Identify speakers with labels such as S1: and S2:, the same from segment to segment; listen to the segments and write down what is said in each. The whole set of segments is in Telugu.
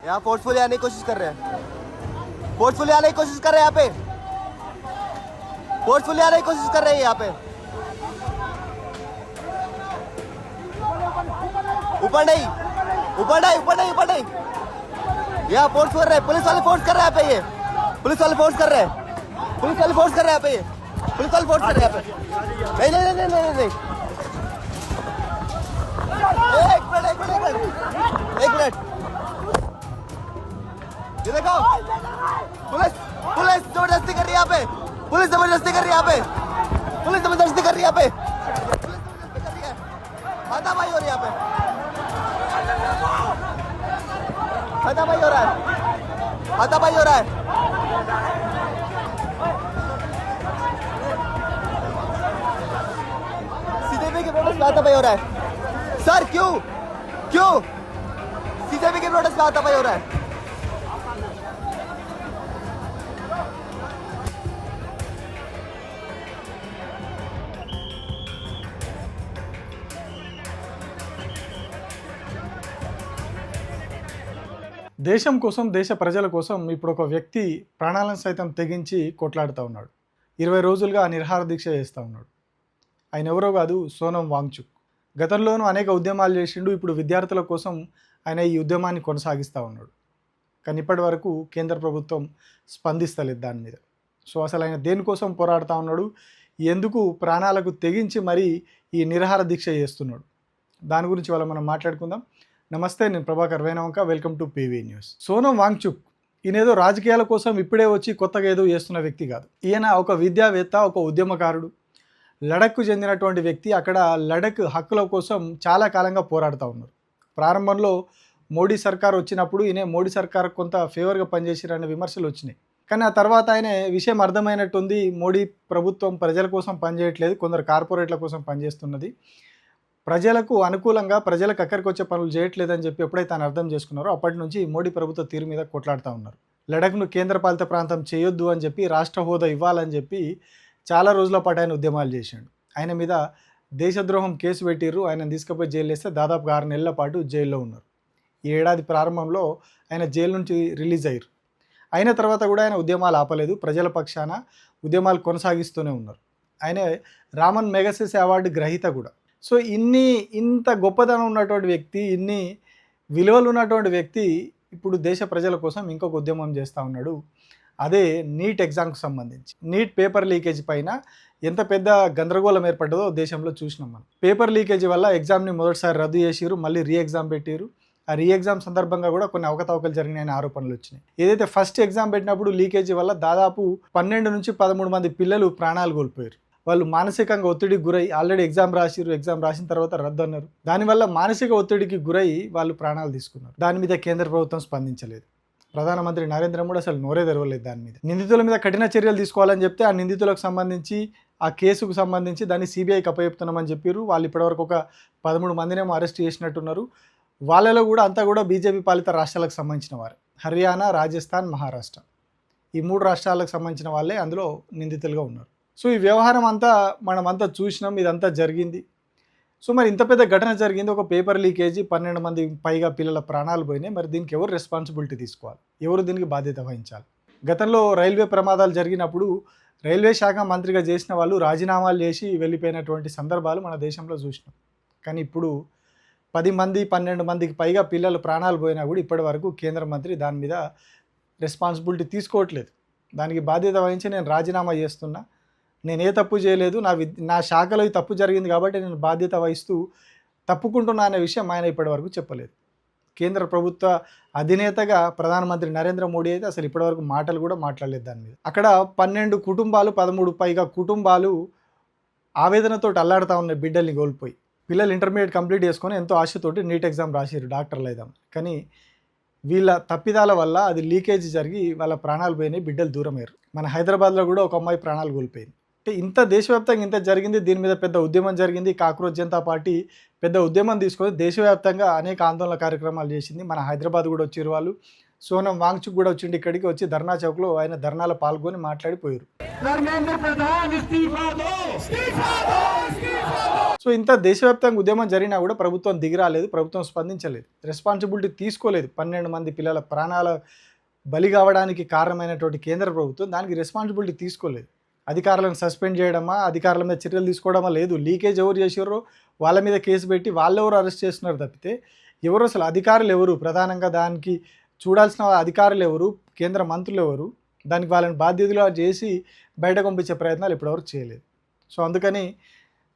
S1: यहाँ फोर्सफुली आने की कोशिश कर रहे हैं, फोर्सफुली आने की कोशिश कर रहे हैं, यहाँ पे फोर्सफुली आने की कोशिश कर रहे हैं, यहाँ पे ऊपर नहीं, ऊपर नहीं, ऊपर नहीं, ऊपर नहीं, यहाँ फोर्स कर रहे हैं, पुलिस वाले फोर्स कर रहे हैं यहाँ पे, ये पुलिस वाले फोर्स कर रहे हैं, पुलिस वाले फोर्स कर रहे हैं यहाँ पे, ये पुलिस वाले फोर्स कर रहे हैं यहाँ पे, नहीं नहीं नहीं नहीं नहीं, एक मिनट एक मिनट एक मिनट, ये देखो पुलिस पुलिस जबरदस्ती कर रही है यहाँ पे, पुलिस जबरदस्ती कर रही है यहाँ पे, पुलिस जबरदस्ती कर रही है यहाँ पे, पुलिस जबरदस्ती कर रही है, हाथापाई हो रही है यहाँ पे, हाथापाई हो रहा है, हाथापाई हो रहा है, सीजेपी के प्रोटेस्ट में हाथापाई हो रहा है सर, क्यों क्यों सीजेपी के प्रोटेस्ट में हाथापाई हो रहा है?
S2: దేశం కోసం దేశ ప్రజల కోసం ఇప్పుడు ఒక వ్యక్తి ప్రాణాలను సైతం తెగించి కొట్లాడుతూ ఉన్నాడు. 20 రోజులుగా నిరాహార దీక్ష చేస్తూ ఉన్నాడు. ఆయన ఎవరో కాదు, సోనం వాంగ్చుక్. గతంలోనూ అనేక ఉద్యమాలు చేసిండు. ఇప్పుడు విద్యార్థుల కోసం ఆయన ఈ ఉద్యమాన్ని కొనసాగిస్తూ ఉన్నాడు. కానీ ఇప్పటి వరకు కేంద్ర ప్రభుత్వం స్పందిస్తలేదు దాని మీద. సో అసలు ఆయన దేనికోసం పోరాడుతూ ఉన్నాడు, ఎందుకు ప్రాణాలకు తెగించి మరీ ఈ నిరాహార దీక్ష చేస్తున్నాడు, దాని గురించి వాళ్ళ మనం మాట్లాడుకుందాం. నమస్తే, నేను Prabhakar Venavanka, welcome to PV news. Sonam Wangchuk ఈయనేదో రాజకీయాల కోసం ఇప్పుడే వచ్చి కొత్తగా ఏదో చేస్తున్న వ్యక్తి కాదు. ఈయన ఒక విద్యావేత్త, ఒక ఉద్యమకారుడు, లడఖ్కు చెందినటువంటి వ్యక్తి. అక్కడ లడఖ్ హక్కుల కోసం చాలా కాలంగా పోరాడుతూ ఉన్నారు. ప్రారంభంలో మోడీ సర్కార్ వచ్చినప్పుడు ఈయన మోడీ సర్కార్ కొంత ఫేవర్గా పనిచేసిరనే విమర్శలు వచ్చినాయి. కానీ ఆ తర్వాత ఆయన విషయం అర్థమైనట్టుంది, మోడీ ప్రభుత్వం ప్రజల కోసం పనిచేయట్లేదు, కొందరు కార్పొరేట్ల కోసం పనిచేస్తున్నది, ప్రజలకు అనుకూలంగా ప్రజలకు అక్కడికి వచ్చే పనులు చేయట్లేదని చెప్పి ఎప్పుడైతే ఆయన అర్థం చేసుకున్నారో అప్పటి నుంచి మోడీ ప్రభుత్వ తీరు మీద కొట్లాడుతూ ఉన్నారు. లడఖ్ను కేంద్రపాలిత ప్రాంతం చేయొద్దు అని చెప్పి, రాష్ట్ర హోదా ఇవ్వాలని చెప్పి చాలా రోజుల పాటు ఆయన ఉద్యమాలు చేశాడు. ఆయన మీద దేశద్రోహం కేసు పెట్టిర్రు. ఆయన తీసుకుపోయి జైలు వేస్తే దాదాపు 6 నెలల పాటు జైల్లో ఉన్నారు. ఈ ఏడాది ప్రారంభంలో ఆయన జైలు నుంచి రిలీజ్ అయ్యారు. అయిన తర్వాత కూడా ఆయన ఉద్యమాలు ఆపలేదు, ప్రజల పక్షాన ఉద్యమాలు కొనసాగిస్తూనే ఉన్నారు. ఆయన రామన్ మెగసెసే అవార్డు గ్రహీత కూడా. సో ఇంత గొప్పదనం ఉన్నటువంటి వ్యక్తి, ఇన్ని విలువలు ఉన్నటువంటి వ్యక్తి ఇప్పుడు దేశ ప్రజల కోసం ఇంకొక ఉద్యమం చేస్తూ ఉన్నాడు. అదే నీట్ ఎగ్జామ్కి సంబంధించి. నీట్ పేపర్ లీకేజ్ పైన ఎంత పెద్ద గందరగోళం ఏర్పడ్డదో దేశంలో చూసినాం మనం. పేపర్ లీకేజ్ వల్ల ఎగ్జామ్ని మొదటిసారి రద్దు చేసిరు, మళ్ళీ రీ ఎగ్జామ్ పెట్టిరు. ఆ రీ ఎగ్జామ్ సందర్భంగా కూడా కొన్ని అవకతవకలు జరిగినాయని ఆరోపణలు వచ్చినాయి. ఏదైతే ఫస్ట్ ఎగ్జామ్ పెట్టినప్పుడు లీకేజీ వల్ల దాదాపు 12 నుంచి 13 మంది పిల్లలు ప్రాణాలు కోల్పోయారు. వాళ్ళు మానసికంగా ఒత్తిడికి గురై ఆల్రెడీ ఎగ్జామ్ రాసిరు, ఎగ్జామ్ రాసిన తర్వాత రద్దు అన్నారు. దానివల్ల మానసిక ఒత్తిడికి గురై వాళ్ళు ప్రాణాలు తీసుకున్నారు. దాని మీద కేంద్ర ప్రభుత్వం స్పందించలేదు. ప్రధానమంత్రి నరేంద్ర మోడీ అసలు నోరే తెరవలేదు దాని మీద. నిందితుల మీద కఠిన చర్యలు తీసుకోవాలని చెప్తే ఆ నిందితులకు సంబంధించి, ఆ కేసుకు సంబంధించి దాన్ని సిబిఐకి అప్పచెప్తున్నామని చెప్పారు. వాళ్ళు ఇప్పటివరకు ఒక 13 మందినేమో అరెస్ట్ చేసినట్టున్నారు. వాళ్ళలో కూడా అంతా కూడా బీజేపీ పాలిత రాష్ట్రాలకు సంబంధించిన వారు. హర్యానా, రాజస్థాన్, మహారాష్ట్ర, ఈ 3 రాష్ట్రాలకు సంబంధించిన వాళ్ళే అందులో నిందితులుగా ఉన్నారు. సో ఈ వ్యవహారం అంతా మనమంతా చూసినాం, ఇదంతా జరిగింది. సో మరి ఇంత పెద్ద ఘటన జరిగింది, ఒక పేపర్ లీకేజీ, 12 మంది పైగా పిల్లల ప్రాణాలు పోయినాయి. మరి దీనికి ఎవరు రెస్పాన్సిబిలిటీ తీసుకోవాలి, ఎవరు దీనికి బాధ్యత వహించాలి? గతంలో రైల్వే ప్రమాదాలు జరిగినప్పుడు రైల్వే శాఖ మంత్రిగా చేసిన వాళ్ళు రాజీనామాలు చేసి వెళ్ళిపోయినటువంటి సందర్భాలు మన దేశంలో చూసినాం. కానీ ఇప్పుడు 10 మంది 12 మందికి పైగా పిల్లలు ప్రాణాలు పోయినా కూడా ఇప్పటి వరకు కేంద్ర మంత్రి దాని మీద రెస్పాన్సిబిలిటీ తీసుకోవట్లేదు. దానికి బాధ్యత వహించి నేను రాజీనామా చేస్తున్నా, నేను ఏ తప్పు చేయలేదు, నా శాఖలో ఈ తప్పు జరిగింది కాబట్టి నేను బాధ్యత వహిస్తూ తప్పుకుంటున్నా అనే విషయం ఆయన ఇప్పటి వరకు చెప్పలేదు. కేంద్ర ప్రభుత్వ అధినేతగా ప్రధానమంత్రి నరేంద్ర మోడీ అయితే అసలు ఇప్పటివరకు మాటలు కూడా మాట్లాడలేదు దాని మీద. అక్కడ 12 కుటుంబాలు, 13 పైగా కుటుంబాలు ఆవేదనతో అల్లాడుతూ ఉన్నాయి బిడ్డల్ని కోల్పోయి. పిల్లలు ఇంటర్మీడియట్ కంప్లీట్ చేసుకొని ఎంతో ఆశతోటి నీట్ ఎగ్జామ్ రాసిరు, డాక్టర్లు అయిదాం. కానీ వీళ్ళ తప్పిదాల వల్ల అది లీకేజ్ జరిగి వాళ్ళ ప్రాణాలు పోయినాయి, బిడ్డలు దూరం అయ్యారు. మన హైదరాబాద్లో కూడా ఒక అమ్మాయి ప్రాణాలు కోల్పోయింది. అంటే ఇంత దేశవ్యాప్తంగా ఇంత జరిగింది. దీని మీద పెద్ద ఉద్యమం జరిగింది. కాక్రోచ్ జనతా పార్టీ పెద్ద ఉద్యమం తీసుకొని దేశవ్యాప్తంగా అనేక ఆందోళన కార్యక్రమాలు చేసింది. మన హైదరాబాద్ కూడా వచ్చిరు వాళ్ళు. సోనం వాంగ్చుక్ కూడా వచ్చిండి, ఇక్కడికి వచ్చి ధర్నా చౌక్లో ఆయన ధర్నాలో పాల్గొని మాట్లాడిపోయారు. సో ఇంత దేశవ్యాప్తంగా ఉద్యమం జరిగినా కూడా ప్రభుత్వం దిగిరాలేదు, ప్రభుత్వం స్పందించలేదు, రెస్పాన్సిబిలిటీ తీసుకోలేదు. 12 మంది పిల్లల ప్రాణాల బలి కావడానికి కారణమైనటువంటి కేంద్ర ప్రభుత్వం దానికి రెస్పాన్సిబిలిటీ తీసుకోలేదు. అధికారులను సస్పెండ్ చేయడమా, అధికారుల మీద చర్యలు తీసుకోవడమా లేదు. లీకేజ్ ఎవరు చేసారో వాళ్ళ మీద కేసు పెట్టి వాళ్ళెవరు అరెస్ట్ చేస్తున్నారు తప్పితే ఎవరు అసలు అధికారులు ఎవరు, ప్రధానంగా దానికి చూడాల్సిన అధికారులు ఎవరు, కేంద్ర మంత్రులు ఎవరు, దానికి వాళ్ళని బాధ్యతలుగా చేసి బయట పంపించే ప్రయత్నాలు ఇప్పటివరకు చేయలేదు. సో అందుకని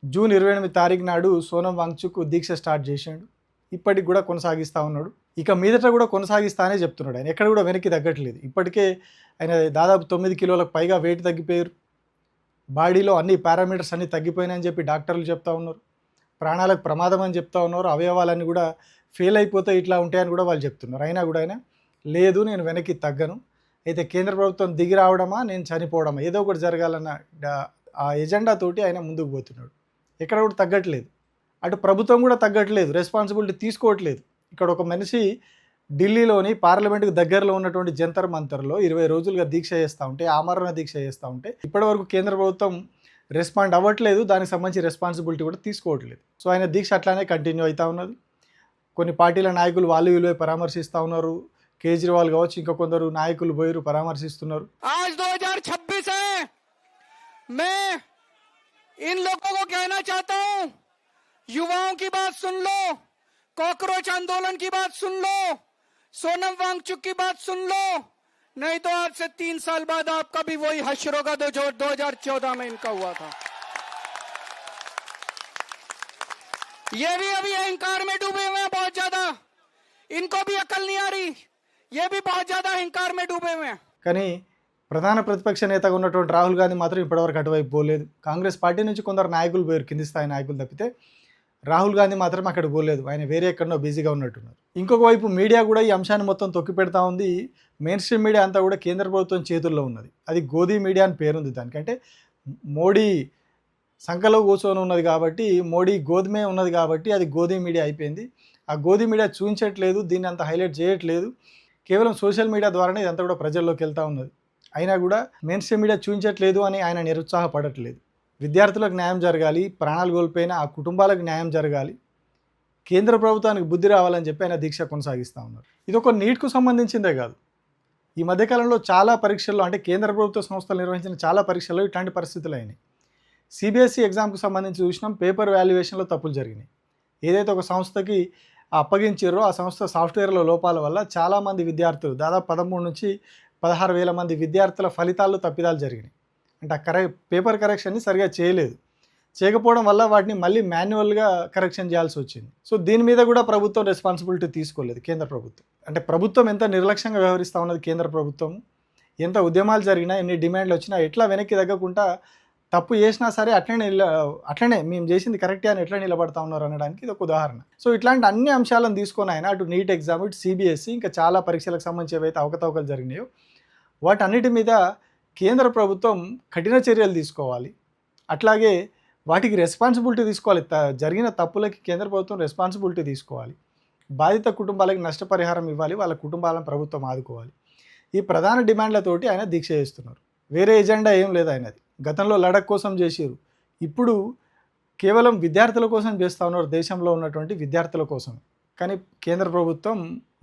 S2: జూన్ 28 తారీఖు నాడు సోనం వాంగ్చుక్ దీక్ష స్టార్ట్ చేశాడు. ఇప్పటికి కూడా కొనసాగిస్తూ ఉన్నాడు. ఇక మీదట కూడా కొనసాగిస్తానే చెప్తున్నాడు. ఆయన ఎక్కడ కూడా వెనక్కి తగ్గట్లేదు. ఇప్పటికే ఆయన దాదాపు 9 కిలోలకు పైగా వెయిట్ తగ్గిపోయారు. బాడీలో అన్ని పారామీటర్స్ అన్నీ తగ్గిపోయినాయని చెప్పి డాక్టర్లు చెప్తా ఉన్నారు. ప్రాణాలకు ప్రమాదం అని చెప్తా ఉన్నారు. అవయవాలన్నీ కూడా ఫెయిల్ అయిపోతే ఇట్లా ఉంటాయని కూడా వాళ్ళు చెప్తున్నారు. అయినా కూడా ఆయన లేదు, నేను వెనక్కి తగ్గను, అయితే కేంద్ర ప్రభుత్వం దిగి రావడమా నేను చనిపోవడమా ఏదో ఒకటి జరగాలన్న ఆ ఎజెండా తోటి ఆయన ముందుకు పోతున్నాడు. ఎక్కడ కూడా తగ్గట్లేదు. అటు ప్రభుత్వం కూడా తగ్గట్లేదు, రెస్పాన్సిబిలిటీ తీసుకోవట్లేదు. ఇక్కడ ఒక మనిషి ఢిల్లీలోని పార్లమెంటుకు దగ్గరలో ఉన్నటువంటి జంతర్ మంతర్లో 20 రోజులుగా దీక్ష చేస్తూ ఉంటే, ఆమరణ దీక్ష చేస్తూ ఉంటే ఇప్పటివరకు కేంద్ర ప్రభుత్వం రెస్పాండ్ అవ్వట్లేదు, దానికి సంబంధించి రెస్పాన్సిబిలిటీ కూడా తీసుకోవట్లేదు. సో ఆయన దీక్ష అట్లానే కంటిన్యూ అవుతూ ఉన్నది. కొన్ని పార్టీల నాయకులు వాళ్ళు వీళ్ళు పరామర్శిస్తూ ఉన్నారు. కేజ్రీవాల్ కావచ్చు, ఇంకా కొందరు నాయకులు పోయి పరామర్శిస్తున్నారు.
S3: आज 2026 है, मैं इन लोगों को कहना चाहता हूं, युवाओं की बात सुन लो, कॉकरोच आंदोलन की बात सुन लो, सोनम वांगचुक की बात सुन लो, नहीं तो आज से 3 साल बाद आपका भी वही हश्र होगा जो 2014 में इनका हुआ था. ये भी अभी अहंकार में डूबे हुए हैं बहुत ज्यादा, इनको भी अकल नहीं आ रही, ये भी बहुत ज्यादा अहंकार में डूबे हुए हैं.
S2: కానీ ప్రధాన ప్రతిపక్ష నేతగా ఉన్నటువంటి రాహుల్ గాంధీ మాత్రం ఇప్పటివరకు అటువైపు పోలేదు. కాంగ్రెస్ పార్టీ నుంచి కొందరు నాయకులు పోయారు, కింది స్థాయి నాయకులు తప్పితే రాహుల్ గాంధీ మాత్రం అక్కడ పోలేదు. ఆయన వేరే ఎక్కడో బిజీగా ఉన్నట్టున్నారు. ఇంకొక వైపు మీడియా కూడా ఈ అంశాన్ని మొత్తం తొక్కి పెడతా ఉంది. మెయిన్ స్ట్రీమ్ మీడియా అంతా కూడా కేంద్ర ప్రభుత్వం చేతుల్లో ఉన్నది. అది గోధీ మీడియా అని పేరుంది దానికంటే. మోడీ సంఖలో కూర్చొని ఉన్నది కాబట్టి, మోడీ గోధుమే ఉన్నది కాబట్టి అది గోధీ మీడియా అయిపోయింది. ఆ గోధీ మీడియా చూపించట్లేదు, దీన్ని అంత హైలైట్ చేయట్లేదు. కేవలం సోషల్ మీడియా ద్వారానే ఇదంతా కూడా ప్రజల్లోకి వెళ్తూ ఉన్నది. అయినా కూడా మెయిన్ స్ట్రీమ్ మీడియా చూపించట్లేదు అని ఆయన నిరుత్సాహపడట్లేదు. విద్యార్థులకు న్యాయం జరగాలి, ప్రాణాలు కోల్పోయిన ఆ కుటుంబాలకు న్యాయం జరగాలి, కేంద్ర ప్రభుత్వానికి బుద్ధి రావాలని చెప్పి ఆయన దీక్ష కొనసాగిస్తూ ఉన్నారు. ఇది ఒక నీట్కు సంబంధించిందే కాదు. ఈ మధ్యకాలంలో చాలా పరీక్షల్లో, అంటే కేంద్ర ప్రభుత్వ సంస్థలు నిర్వహించిన చాలా పరీక్షల్లో ఇట్లాంటి పరిస్థితులు అయినాయి. సిబిఎస్ఈ ఎగ్జామ్కి సంబంధించి చూసినాం, పేపర్ వాల్యుయేషన్లో తప్పులు జరిగినాయి. ఏదైతే ఒక సంస్థకి అప్పగించారో ఆ సంస్థ సాఫ్ట్వేర్లో లోపాల వల్ల చాలామంది విద్యార్థులు, దాదాపు 13 నుంచి 16,000 మంది విద్యార్థుల ఫలితాల్లో తప్పిదాలు జరిగినాయి. అంటే ఆ పేపర్ కరెక్షన్ని సరిగా చేయకపోవడం వల్ల వాటిని మళ్ళీ మాన్యువల్గా కరెక్షన్ చేయాల్సి వచ్చింది. సో దీని మీద కూడా ప్రభుత్వం రెస్పాన్సిబిలిటీ తీసుకోలేదు, కేంద్ర ప్రభుత్వం. అంటే ప్రభుత్వం ఎంత నిర్లక్ష్యంగా వ్యవహరిస్తూ ఉన్నది, కేంద్ర ప్రభుత్వం ఎంత ఉద్యమాలు జరిగినా, ఎన్ని డిమాండ్లు వచ్చినా ఎట్లా వెనక్కి తగ్గకుండా తప్పు చేసినా సరే అట్లనే మేము చేసింది కరెక్టే అని ఎట్లా నిలబడతా ఉన్నారు అనడానికి ఇది ఒక ఉదాహరణ. సో ఇట్లాంటి అన్ని అంశాలను తీసుకొని ఆయన అటు నీట్ ఎగ్జామ్, ఇటు సిబిఎస్ఈ, ఇంకా చాలా పరీక్షలకు సంబంధించి ఏవైతే అవకతవకలు జరిగినాయో వాటన్నిటి మీద కేంద్ర ప్రభుత్వం కఠిన చర్యలు తీసుకోవాలి. అట్లాగే వాటికి రెస్పాన్సిబిలిటీ తీసుకోవాలి. జరిగిన తప్పులకి కేంద్ర ప్రభుత్వం రెస్పాన్సిబిలిటీ తీసుకోవాలి. బాధిత కుటుంబాలకి నష్టపరిహారం ఇవ్వాలి, వాళ్ళ కుటుంబాలను ప్రభుత్వం ఆదుకోవాలి. ఈ ప్రధాన డిమాండ్లతోటి ఆయన దీక్ష చేస్తున్నారు. వేరే ఎజెండా ఏం లేదు ఆయనది. గతంలో లడఖ్ కోసం చేసిరు, ఇప్పుడు కేవలం విద్యార్థుల కోసం చేస్తూ ఉన్నారు, దేశంలో ఉన్నటువంటి విద్యార్థుల కోసం. కానీ కేంద్ర ప్రభుత్వం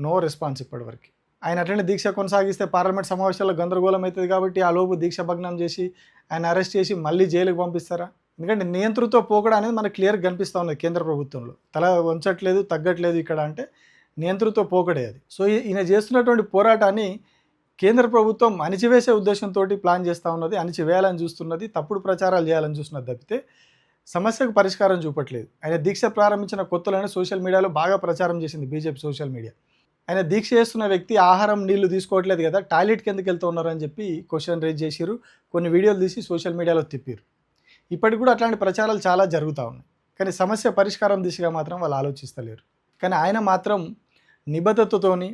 S2: నో రెస్పాన్స్ ఇప్పటివరకు. ఆయన అట్లనే దీక్ష కొనసాగిస్తే పార్లమెంట్ సమావేశాల్లో గందరగోళం అవుతుంది కాబట్టి ఆ లోపు దీక్ష భగ్నం చేసి ఆయన అరెస్ట్ చేసి మళ్ళీ జైలుకు పంపిస్తారా? ఎందుకంటే నియంతృత్వ పోకడ అనేది మనకు క్లియర్గా కనిపిస్తూ ఉన్నది కేంద్ర ప్రభుత్వంలో. తల వంచట్లేదు, తగ్గట్లేదు ఇక్కడ అంటే నియంతృత్వ పోకడే అది. సో ఈయన చేస్తున్నటువంటి పోరాటాన్ని కేంద్ర ప్రభుత్వం అణిచివేసే ఉద్దేశంతో ప్లాన్ చేస్తూ ఉన్నది, అణిచివేయాలని చూస్తున్నది, తప్పుడు ప్రచారాలు చేయాలని చూస్తున్నది తప్పితే సమస్యకు పరిష్కారం చూపట్లేదు. ఆయన దీక్ష ప్రారంభించిన కొత్తలోనే సోషల్ మీడియాలో బాగా ప్రచారం చేసింది బీజేపీ సోషల్ మీడియా. ఆయన దీక్ష చేస్తున్న వ్యక్తి ఆహారం నీళ్లు తీసుకోవట్లేదు కదా, టాయిలెట్కి ఎందుకు వెళ్తూ ఉన్నారని చెప్పి క్వశ్చన్ రేజ్ చేసిరు. కొన్ని వీడియోలు తీసి సోషల్ మీడియాలో తిప్పారు. ఇప్పటికి కూడా అట్లాంటి ప్రచారాలు చాలా జరుగుతూ ఉన్నాయి. కానీ సమస్య పరిష్కారం దిశగా మాత్రం వాళ్ళు ఆలోచిస్తలేరు. కానీ ఆయన మాత్రం నిబద్ధతతోని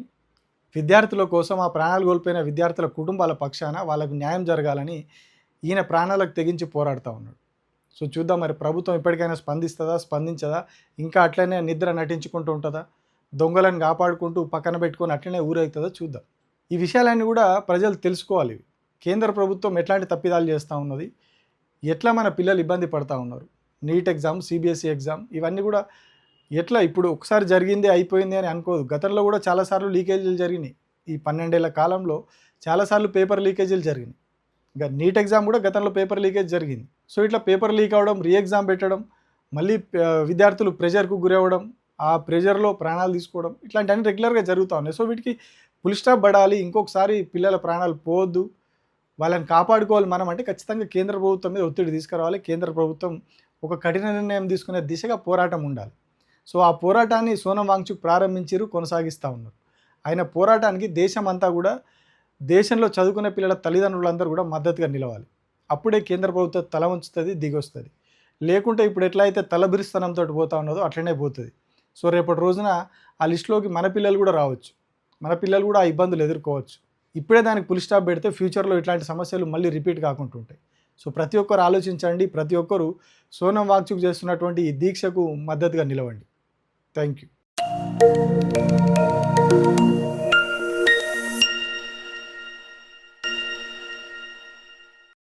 S2: విద్యార్థుల కోసం, ఆ ప్రాణాలు కోల్పోయిన విద్యార్థుల కుటుంబాల పక్షాన వాళ్ళకు న్యాయం జరగాలని ఈయన ప్రాణాలకు తెగించి పోరాడుతూ ఉన్నాడు. సో చూద్దాం మరి ప్రభుత్వం ఇప్పటికైనా స్పందించదా, ఇంకా అట్లనే నిద్ర నటించుకుంటూ ఉంటుందా, దొంగలను కాపాడుకుంటూ పక్కన పెట్టుకొని అట్లనే ఊరవుతుందో చూద్దాం. ఈ విషయాలన్నీ కూడా ప్రజలు తెలుసుకోవాలి. కేంద్ర ప్రభుత్వం ఎట్లాంటి తప్పిదాలు చేస్తూ ఉన్నది, ఎట్లా మన పిల్లలు ఇబ్బంది పడుతూ ఉన్నారు, నీట్ ఎగ్జామ్, సిబిఎస్ఈ ఎగ్జామ్ ఇవన్నీ కూడా ఎట్లా ఇప్పుడు ఒకసారి జరిగింది అయిపోయింది అని అనుకోదు. గతంలో కూడా చాలాసార్లు లీకేజీలు జరిగినాయి. ఈ 12 ఏళ్ల కాలంలో చాలాసార్లు పేపర్ లీకేజీలు జరిగినాయి. ఇంకా నీట్ ఎగ్జామ్ కూడా గతంలో పేపర్ లీకేజ్ జరిగింది. సో ఇట్లా పేపర్ లీక్ అవ్వడం, రీ ఎగ్జామ్ పెట్టడం, మళ్ళీ విద్యార్థులు ప్రెషర్కు గురవ్వడం, ఆ ప్రెషర్లో ప్రాణాలు తీసుకోవడం ఇట్లాంటివన్నీ రెగ్యులర్గా జరుగుతూ ఉన్నాయి. సో వీటికి ఫుల్ స్టాప్ పడాలి, ఇంకొకసారి పిల్లల ప్రాణాలు పోవద్దు, వాళ్ళని కాపాడుకోవాలి మనం అంటే ఖచ్చితంగా కేంద్ర ప్రభుత్వం మీద ఒత్తిడి తీసుకురావాలి. కేంద్ర ప్రభుత్వం ఒక కఠిన నిర్ణయం తీసుకునే దిశగా పోరాటం ఉండాలి. సో ఆ పోరాటాన్ని సోనం వాంగ్చుక్ ప్రారంభించారు, కొనసాగిస్తూ ఉన్నారు. ఆయన పోరాటానికి దేశమంతా కూడా, దేశంలో చదువుకునే పిల్లల తల్లిదండ్రులందరూ కూడా మద్దతుగా నిలవాలి. అప్పుడే కేంద్ర ప్రభుత్వం తల ఉంచుతుంది, దిగొస్తుంది. లేకుంటే ఇప్పుడు ఎట్లా అయితే తలబిరిస్తనంతో పోతా ఉన్నదో అట్లనే పోతుంది. సో రేపటి రోజున ఆ లిస్టులోకి మన పిల్లలు కూడా రావచ్చు, మన పిల్లలు కూడా ఆ ఇబ్బందులు ఎదుర్కోవచ్చు. ఇప్పుడే దానికి ఫుల్ స్టాప్ పెడితే ఫ్యూచర్లో ఇట్లాంటి సమస్యలు మళ్ళీ రిపీట్ కాకుండా ఉంటాయి. సో ప్రతి ఒక్కరు ఆలోచించండి, ప్రతి ఒక్కరు సోనం వాంగ్చుక్ చేస్తున్నటువంటి ఈ దీక్షకు మద్దతుగా నిలవండి. Thank you.